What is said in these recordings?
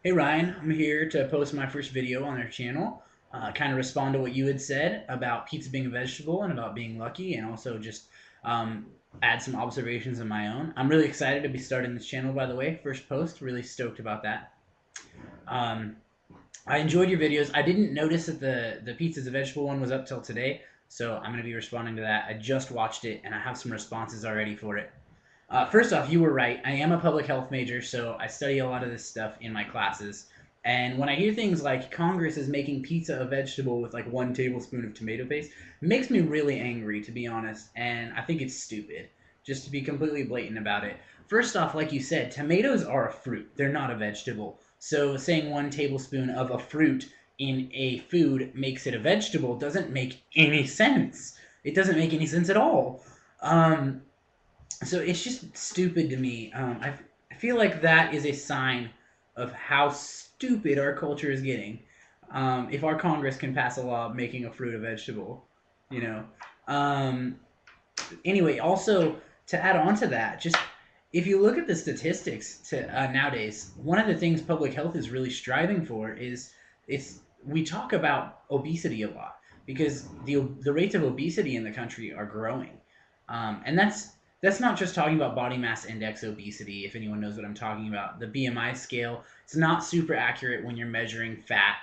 Hey Ryan, I'm here to post my first video on our channel. Kind of respond to what you had said about pizza being a vegetable and about being lucky, and also just um, add some observations of my own. I'm really excited to be starting this channel, by the way. First post, really stoked about that. Um, I enjoyed your videos. I didn't notice that the pizza's a vegetable one was up till today, so I'm going to be responding to that. I just watched it, and I have some responses already for it. First off, you were right. I am a public health major, so I study a lot of this stuff in my classes. And when I hear things like Congress is making pizza a vegetable with like 1 tablespoon of tomato paste, it makes me really angry, to be honest. And I think it's stupid, just to be completely blatant about it. First off, like you said, tomatoes are a fruit, they're not a vegetable. So saying 1 tablespoon of a fruit in a food makes it a vegetable doesn't make any sense. It doesn't make any sense at all. Um, so it's just stupid to me. I feel like that is a sign of how stupid our culture is getting. If our Congress can pass a law making a fruit a vegetable, you know. Um, anyway, also to add on to that, just if you look at the statistics nowadays, one of the things public health is really striving for is it's we talk about obesity a lot because the rates of obesity in the country are growing, and that's not just talking about body mass index obesity. If anyone knows what I'm talking about, the BMI scale, it's not super accurate when you're measuring fat,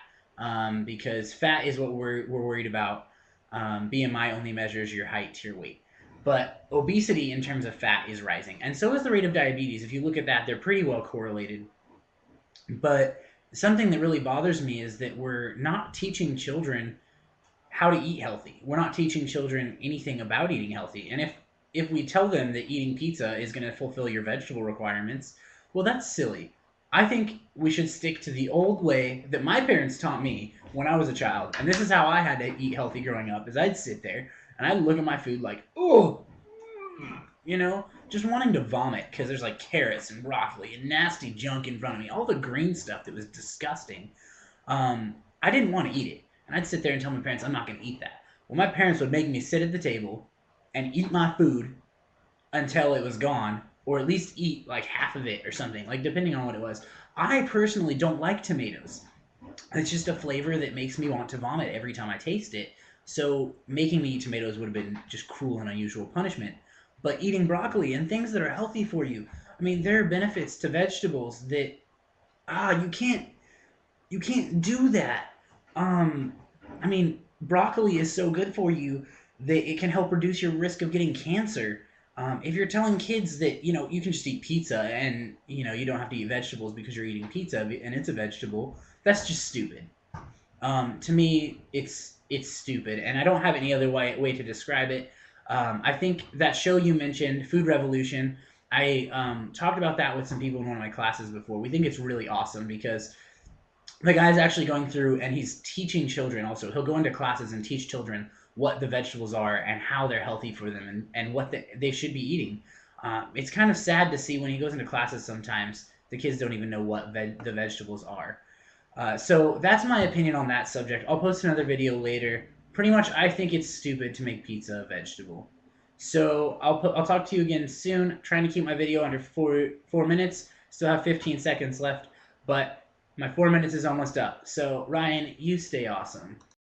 because fat is what we're worried about. BMI only measures your height to your weight. But obesity in terms of fat is rising. And so is the rate of diabetes. If you look at that, they're pretty well correlated. But something that really bothers me is that we're not teaching children how to eat healthy. We're not teaching children anything about eating healthy. And if we tell them that eating pizza is going to fulfill your vegetable requirements, well, that's silly. I think we should stick to the old way that my parents taught me when I was a child. And this is how I had to eat healthy growing up, is I'd sit there and I'd look at my food like, oh, just wanting to vomit because there's like carrots and broccoli and nasty junk in front of me, all the green stuff that was disgusting. I didn't want to eat it. And I'd sit there and tell my parents, I'm not going to eat that. Well, my parents would make me sit at the table and eat my food until it was gone, or at least eat like half of it or something, like depending on what it was. I personally don't like tomatoes. It's just a flavor that makes me want to vomit every time I taste it. So making me eat tomatoes would have been just cruel and unusual punishment. But eating broccoli and things that are healthy for you, I mean, there are benefits to vegetables that you can't do that. Um, I mean, broccoli is so good for you that it can help reduce your risk of getting cancer. If you're telling kids that you can just eat pizza and you don't have to eat vegetables because you're eating pizza and it's a vegetable, that's just stupid. To me, it's stupid, and I don't have any other way to describe it. I think that show you mentioned, Food Revolution, I talked about that with some people in one of my classes before. We think it's really awesome because the guy's actually going through and he's teaching children also. He'll go into classes and teach children what the vegetables are and how they're healthy for them and what they should be eating. It's kind of sad to see when he goes into classes sometimes the kids don't even know what the vegetables are. So that's my opinion on that subject. I'll post another video later. Pretty much, I think it's stupid to make pizza a vegetable. So I'll talk to you again soon. Trying to keep my video under 4 minutes. Still have 15 seconds left, but my 4 minutes is almost up. So Ryan, you stay awesome.